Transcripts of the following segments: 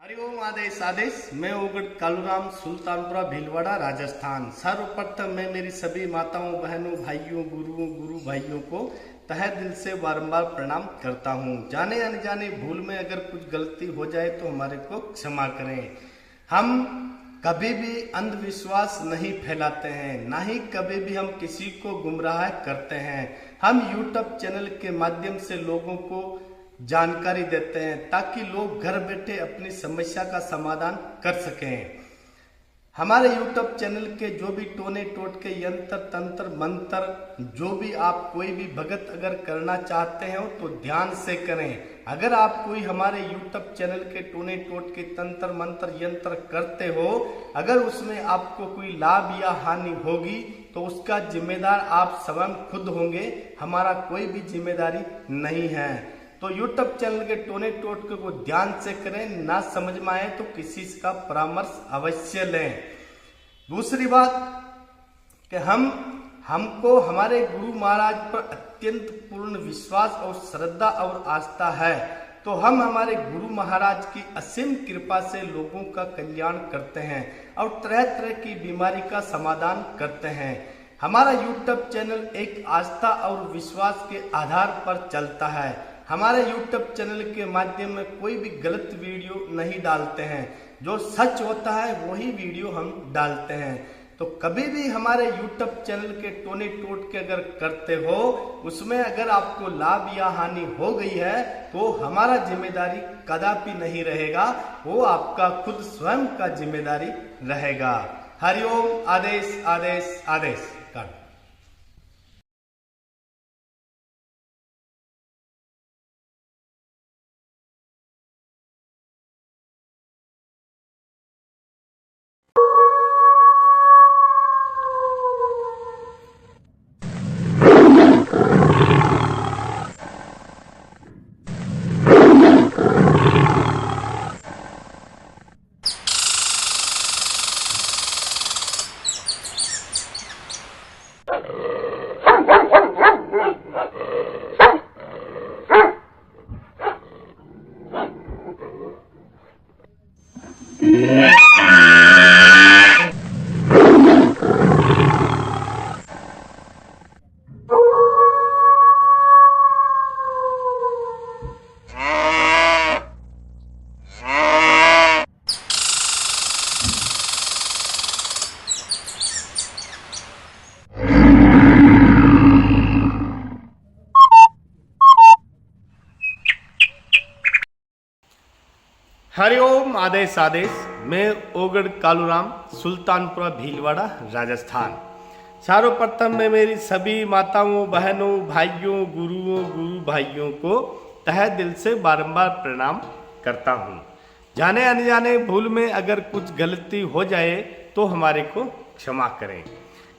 हरिओम आदेश आदेश। मैं उगड़ कालूराम, सुल्तानपुरा भीलवाड़ा, राजस्थान। सर्वप्रथम मैं मेरी सभी माताओं, बहनों, भाइयों, गुरुओं, गुरु भाइयों को तहे दिल से बारंबार प्रणाम करता हूँ। जाने अनजाने भूल में अगर कुछ गलती हो जाए तो हमारे को क्षमा करें। हम कभी भी अंधविश्वास नहीं फैलाते हैं, ना ही कभी भी हम किसी को गुमराह करते हैं। हम यूट्यूब चैनल के माध्यम से लोगों को जानकारी देते हैं ताकि लोग घर बैठे अपनी समस्या का समाधान कर सकें। हमारे यूट्यूब चैनल के जो भी टोने टोटके, यंत्र तंत्र मंत्र, जो भी आप कोई भी भगत अगर करना चाहते हो तो ध्यान से करें। अगर आप कोई हमारे यूट्यूब चैनल के टोने टोटके, तंत्र मंत्र, यंत्र करते हो, अगर उसमें आपको कोई लाभ या हानि होगी तो उसका जिम्मेदार आप स्वयं खुद होंगे, हमारा कोई भी जिम्मेदारी नहीं है। तो यूट्यूब चैनल के टोने टोटके को ध्यान से करें, ना समझ में आए तो किसी का परामर्श अवश्य लें। दूसरी बात कि हमको हमारे गुरु महाराज पर अत्यंत पूर्ण विश्वास और श्रद्धा और आस्था है, तो हम हमारे गुरु महाराज की असीम कृपा से लोगों का कल्याण करते हैं और तरह तरह की बीमारी का समाधान करते हैं। हमारा यूट्यूब चैनल एक आस्था और विश्वास के आधार पर चलता है। हमारे YouTube चैनल के माध्यम में कोई भी गलत वीडियो नहीं डालते हैं, जो सच होता है वही वीडियो हम डालते हैं। तो कभी भी हमारे YouTube चैनल के टोने टोटके अगर करते हो, उसमें अगर आपको लाभ या हानि हो गई है तो हमारा जिम्मेदारी कदापि नहीं रहेगा, वो आपका खुद स्वयं का जिम्मेदारी रहेगा। हरिओम आदेश आदेश आदेश। हरिओम आदेश आदेश। मैं ओगड़ कालूराम, सुल्तानपुरा भीलवाड़ा, राजस्थान। सर्वप्रथम मैं मेरी सभी माताओं, बहनों, भाइयों, गुरुओं, गुरु भाइयों को तहे दिल से बारंबार प्रणाम करता हूँ। जाने अनजाने भूल में अगर कुछ गलती हो जाए तो हमारे को क्षमा करें।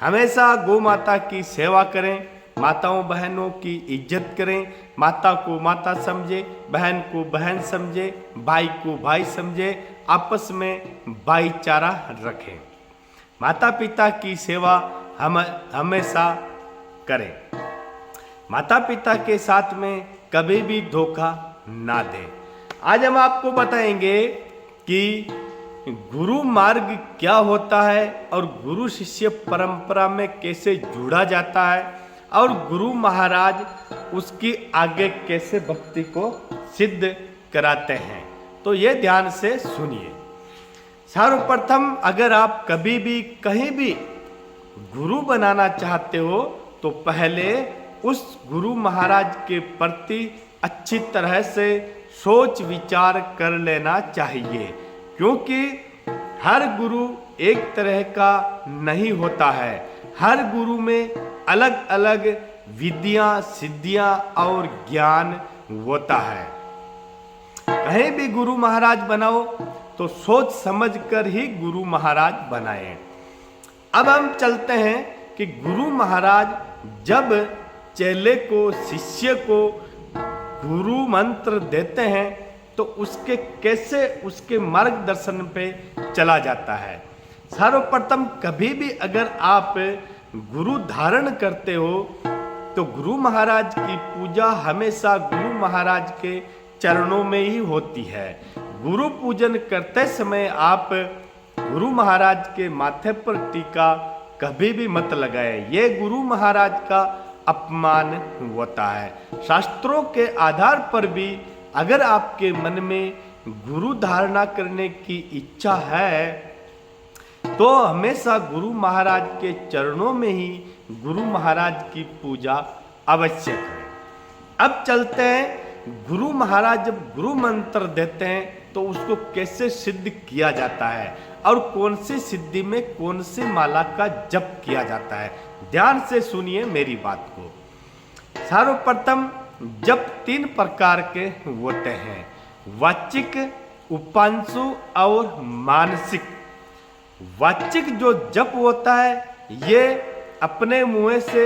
हमेशा गौ माता की सेवा करें, माताओं बहनों की इज्जत करें। माता को माता समझे, बहन को बहन समझे, भाई को भाई समझे, आपस में भाईचारा रखें। माता पिता की सेवा हम हमेशा करें। माता पिता के साथ में कभी भी धोखा ना दें। आज हम आपको बताएंगे कि गुरु मार्ग क्या होता है और गुरु शिष्य परंपरा में कैसे जुड़ा जाता है और गुरु महाराज उसकी आगे कैसे भक्ति को सिद्ध कराते हैं। तो ये ध्यान से सुनिए। सर्वप्रथम अगर आप कभी भी कहीं भी गुरु बनाना चाहते हो तो पहले उस गुरु महाराज के प्रति अच्छी तरह से सोच विचार कर लेना चाहिए, क्योंकि हर गुरु एक तरह का नहीं होता है। हर गुरु में अलग अलग विद्या, सिद्धियां और ज्ञान होता है। कहीं भी गुरु महाराज बनाओ तो सोच समझ कर ही गुरु महाराज बनाए। अब हम चलते हैं कि गुरु महाराज जब चेले को, शिष्य को गुरु मंत्र देते हैं तो उसके कैसे उसके मार्गदर्शन पे चला जाता है। सर्वप्रथम कभी भी अगर आप गुरु धारण करते हो तो गुरु महाराज की पूजा हमेशा गुरु महाराज के चरणों में ही होती है। गुरु पूजन करते समय आप गुरु महाराज के माथे पर टीका कभी भी मत लगाए, ये गुरु महाराज का अपमान होता है। शास्त्रों के आधार पर भी अगर आपके मन में गुरु धारणा करने की इच्छा है तो हमेशा गुरु महाराज के चरणों में ही गुरु महाराज की पूजा आवश्यक है। अब चलते हैं, गुरु महाराज जब गुरु मंत्र देते हैं तो उसको कैसे सिद्ध किया जाता है और कौन सी सिद्धि में कौन सी माला का जप किया जाता है। ध्यान से सुनिए मेरी बात को। सर्वप्रथम जप 3 प्रकार के होते हैं, वाचिक, उपांशु और मानसिक। वाचिक जो जप होता है ये अपने मुंह से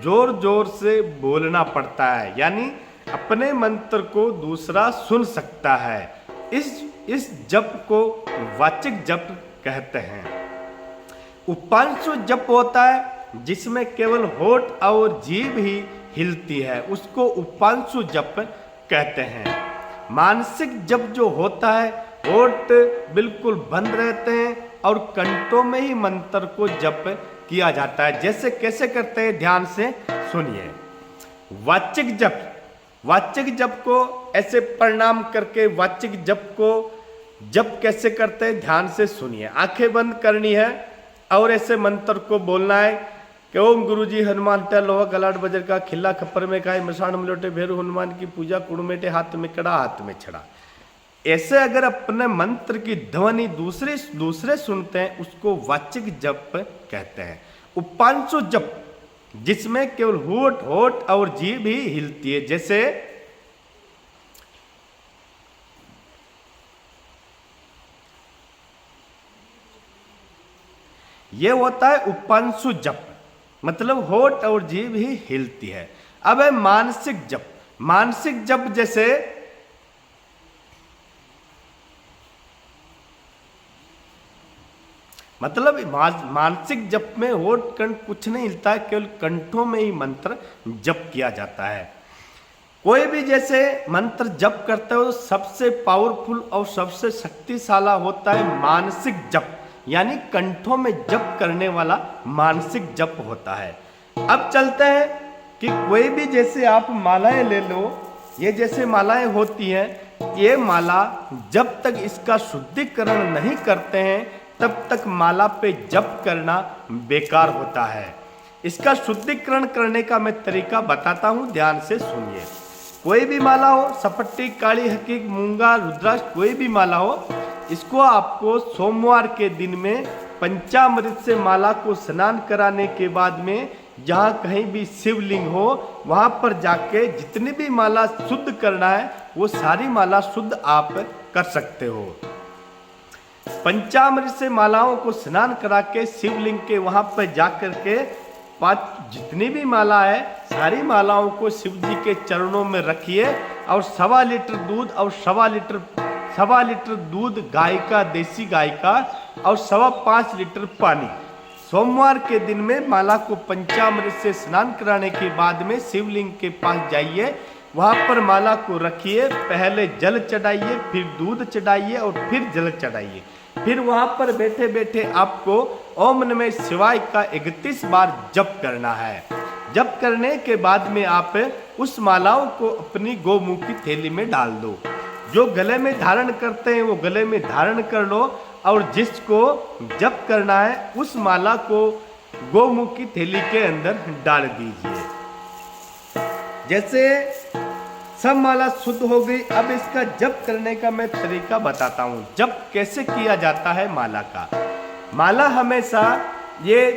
जोर जोर से बोलना पड़ता है, यानी अपने मंत्र को दूसरा सुन सकता है। इस जप को वाचिक जप कहते हैं। उपांशु जप होता है जिसमें केवल होठ और जीभ ही हिलती है, उसको उपांशु जप कहते हैं। मानसिक जप जो होता है होठ बिल्कुल बंद रहते हैं और कंठों में ही मंत्र को जप किया जाता है। जैसे कैसे करते हैं ध्यान से सुनिए। वाचिक जप को ऐसे प्रणाम करके वाचिक जप को जप कैसे करते हैं ध्यान से सुनिए। आंखें बंद करनी है और ऐसे मंत्र को बोलना है कि ओम गुरु जी हनुमान टे लोहा गलाट बजर का खिल्ला खप्पर में खाए मसान मलोटे भेरू हनुमान की पूजा कुड़मेटे हाथ में कड़ा हाथ में छड़ा। ऐसे अगर अपने मंत्र की ध्वनि दूसरे सुनते हैं उसको वाचिक जप कहते हैं। उपांशु जप जिसमें केवल होठ और जीभ ही हिलती है, जैसे ये होता है उपांशु जप, मतलब होठ और जीभ ही हिलती है। अब है मानसिक जप जैसे मतलब मानसिक जप में होठ कंठ कुछ नहीं हिलता है, केवल कंठों में ही मंत्र जप किया जाता है। कोई भी जैसे मंत्र जप करते हो सबसे पावरफुल और सबसे शक्तिशाली होता है मानसिक जप, यानी कंठों में जप करने वाला मानसिक जप होता है। अब चलते हैं कि कोई भी जैसे आप मालाएं ले लो, ये जैसे मालाएं होती हैं, ये माला जब तक इसका शुद्धिकरण नहीं करते हैं तब तक माला पे जप करना बेकार होता है। इसका शुद्धिकरण करने का मैं तरीका बताता हूं, ध्यान से सुनिए। कोई भी माला हो, सपट्टी, काली, हकीक, मूंगा, रुद्राक्ष, कोई भी माला हो, इसको आपको सोमवार के दिन में पंचामृत से माला को स्नान कराने के बाद में जहाँ कहीं भी शिवलिंग हो वहाँ पर जाके जितनी भी माला शुद्ध करना है वो सारी माला शुद्ध आप कर सकते हो। पंचामृत से मालाओं को स्नान करा के शिवलिंग के वहां पर जाकर के 5 जितनी भी माला है सारी मालाओं को शिव जी के चरणों में रखिए और 1.25 लीटर दूध और 1.25 लीटर दूध गाय का, देसी गाय का, और 5.25 लीटर पानी। सोमवार के दिन में माला को पंचामृत से स्नान कराने के बाद में शिवलिंग के पास जाइए, वहां पर माला को रखिए, पहले जल चढ़ाइए, फिर दूध चढ़ाइए और फिर जल चढ़ाइए। फिर वहां पर बैठे बैठे आपको ओम नमः शिवाय का 31 बार जप करना है। जप करने के बाद में आप उस मालाओं को अपनी गोमुखी थैली में डाल दो। जो गले में धारण करते हैं वो गले में धारण कर लो और जिसको जप करना है उस माला को गोमुखी थैली के अंदर डाल दीजिए। जैसे सब माला शुद्ध हो गई, अब इसका जप करने का मैं तरीका बताता हूँ। जप कैसे किया जाता है माला का। माला हमेशा ये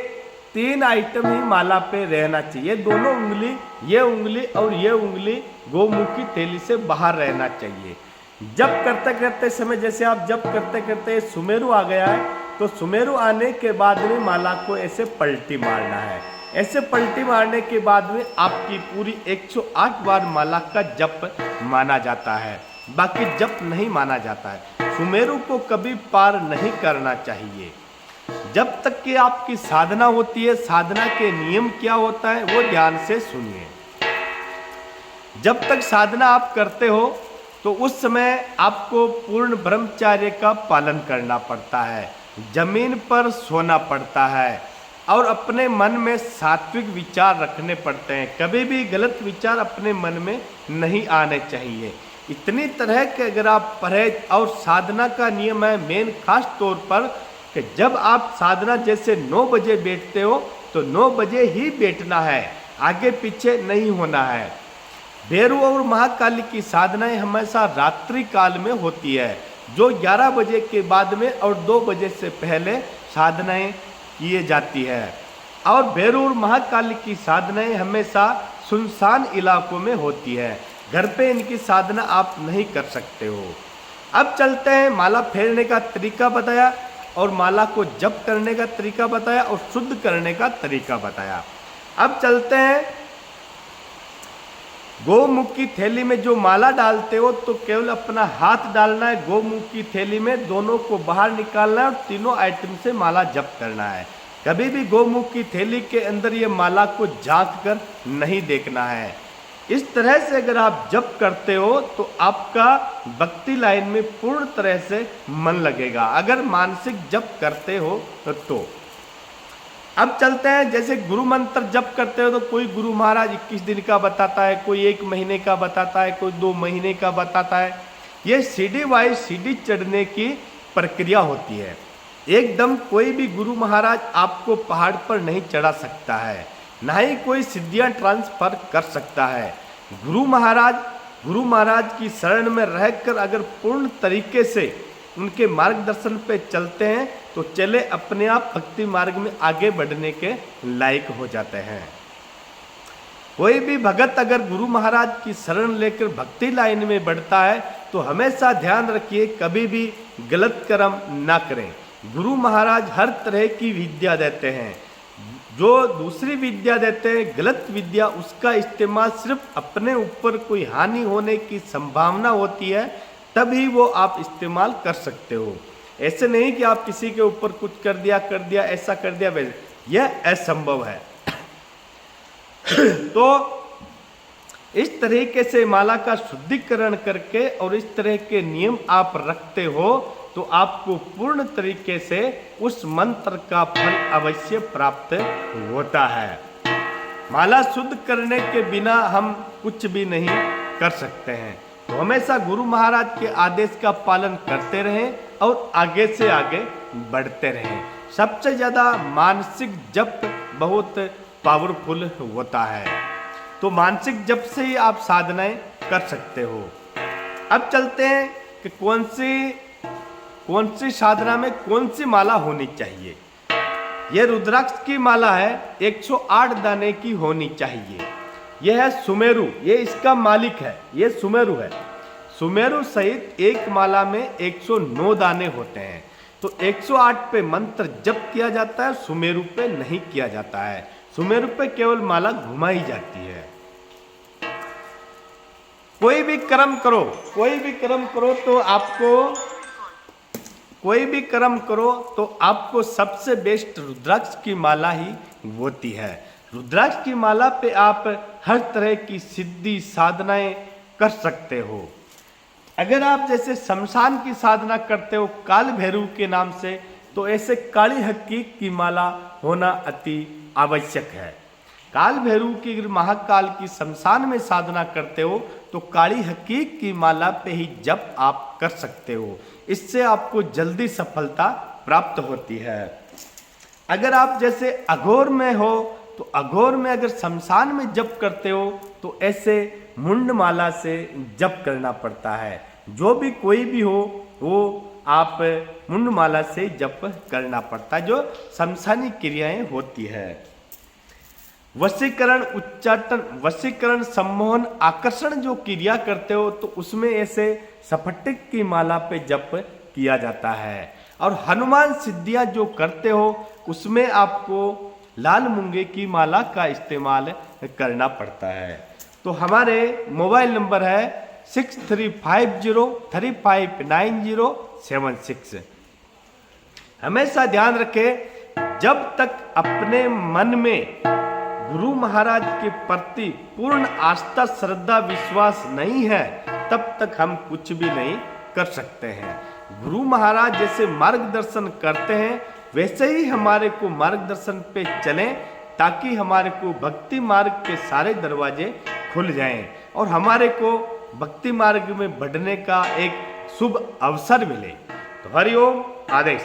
3 आइटम ही माला पे रहना चाहिए। दोनों उंगली, ये उंगली और ये उंगली गोमुखी थैली से बाहर रहना चाहिए। जप करते करते समय जैसे आप जप करते करते सुमेरु आ गया है तो सुमेरु आने के बाद में माला को ऐसे पलटी मारना है। ऐसे पलटी मारने के बाद में आपकी पूरी 108 बार माला का जप माना जाता है, बाकी जप नहीं माना जाता है। सुमेरु को कभी पार नहीं करना चाहिए जब तक कि आपकी साधना होती है। साधना के नियम क्या होता है वो ध्यान से सुनिए। जब तक साधना आप करते हो तो उस समय आपको पूर्ण ब्रह्मचर्य का पालन करना पड़ता है, जमीन पर सोना पड़ता है और अपने मन में सात्विक विचार रखने पड़ते हैं। कभी भी गलत विचार अपने मन में नहीं आने चाहिए। इतनी तरह के अगर आप परहेज और साधना का नियम है मेन खास तौर पर कि जब आप साधना जैसे 9 बजे बैठते हो तो 9 बजे ही बैठना है, आगे पीछे नहीं होना है। भैरव और महाकाली की साधनाएं हमेशा रात्रि काल में होती है, जो 11 बजे के बाद में और 2 बजे से पहले साधनाएं किए जाती है। और भैरव और महाकाली की साधनाएं हमेशा सुनसान इलाकों में होती है, घर पे इनकी साधना आप नहीं कर सकते हो। अब चलते हैं, माला फेरने का तरीका बताया और माला को जप करने का तरीका बताया और शुद्ध करने का तरीका बताया। अब चलते हैं, गोमुख की थैली में जो माला डालते हो तो केवल अपना हाथ डालना है गोमुख की थैली में, दोनों को बाहर निकालना है और तीनों आइटम से माला जप करना है। कभी भी गोमुख की थैली के अंदर ये माला को झांक कर नहीं देखना है। इस तरह से अगर आप जप करते हो तो आपका भक्ति लाइन में पूर्ण तरह से मन लगेगा, अगर मानसिक जप करते हो तो। अब चलते हैं, जैसे गुरु मंत्र जप करते हो तो कोई गुरु महाराज 21 दिन का बताता है, कोई 1 महीने का बताता है, कोई 2 महीने का बताता है। ये सीढ़ी वाइज सीढ़ी चढ़ने की प्रक्रिया होती है। एकदम कोई भी गुरु महाराज आपको पहाड़ पर नहीं चढ़ा सकता है, ना ही कोई सिद्धियां ट्रांसफर कर सकता है। गुरु महाराज की शरण में रहकर अगर पूर्ण तरीके से उनके मार्गदर्शन पे चलते हैं तो चले अपने आप भक्ति मार्ग में आगे बढ़ने के लायक हो जाते हैं। कोई भी भगत अगर गुरु महाराज की शरण लेकर भक्ति लाइन में बढ़ता है तो हमेशा ध्यान रखिए कभी भी गलत कर्म ना करें। गुरु महाराज हर तरह की विद्या देते हैं, जो दूसरी विद्या देते हैं गलत विद्या, उसका इस्तेमाल सिर्फ अपने ऊपर कोई हानि होने की संभावना होती है तभी वो आप इस्तेमाल कर सकते हो। ऐसे नहीं कि आप किसी के ऊपर कुछ कर दिया, ऐसा कर दिया, वैसे, यह असंभव है। तो इस तरीके से माला का शुद्धिकरण करके और इस तरह के नियम आप रखते हो तो आपको पूर्ण तरीके से उस मंत्र का फल अवश्य प्राप्त होता है। माला शुद्ध करने के बिना हम कुछ भी नहीं कर सकते हैं। तो हमेशा गुरु महाराज के आदेश का पालन करते रहें और आगे से आगे बढ़ते रहें। सबसे ज़्यादा मानसिक जप बहुत पावरफुल होता है, तो मानसिक जप से ही आप साधनाएं कर सकते हो। अब चलते हैं कि कौन सी साधना में कौन सी माला होनी चाहिए। यह रुद्राक्ष की माला है, 108 दाने की होनी चाहिए। यह है सुमेरु, ये इसका मालिक है, ये सुमेरु है। सुमेरु सहित एक माला में 109 दाने होते हैं। तो 108 पे मंत्र जप किया जाता है, सुमेरु पे नहीं किया जाता है। सुमेरु पे केवल माला घुमाई जाती है। कोई भी कर्म करो तो आपको सबसे बेस्ट रुद्राक्ष की माला ही होती है। रुद्राक्ष की माला पे आप हर तरह की सिद्धि साधनाएं कर सकते हो। अगर आप जैसे शमशान की साधना करते हो काल भैरव के नाम से, तो ऐसे काली हकीक की माला होना अति आवश्यक है। काल भैरव की अगर महाकाल की शमशान में साधना करते हो तो काली हकीक की माला पे ही जप आप कर सकते हो। इससे आपको जल्दी सफलता प्राप्त होती है। अगर आप जैसे अघोर में हो तो अघोर में अगर शमशान में जप करते हो तो ऐसे मुंड माला से जप करना पड़ता है। जो भी कोई भी हो वो आप मुंड माला से जप करना पड़ता है, जो शमशानी क्रियाएं होती है। वशीकरण, उच्चाटन, वशीकरण, सम्मोहन, आकर्षण जो क्रिया करते हो तो उसमें ऐसे स्फटिक की माला पे जप किया जाता है। और हनुमान सिद्धियां जो करते हो उसमें आपको लाल मूंगे की माला का इस्तेमाल करना पड़ता है। तो हमारे मोबाइल नंबर है 6350359076। हमेशा ध्यान रखें, जब तक अपने मन में गुरु महाराज के प्रति पूर्ण आस्था, श्रद्धा, विश्वास नहीं है तब तक हम कुछ भी नहीं कर सकते हैं। गुरु महाराज जैसे मार्गदर्शन करते हैं वैसे ही हमारे को मार्गदर्शन पे चलें, ताकि हमारे को भक्ति मार्ग के सारे दरवाजे खुल जाएं और हमारे को भक्ति मार्ग में बढ़ने का एक शुभ अवसर मिले। तो हरिओम आदेश।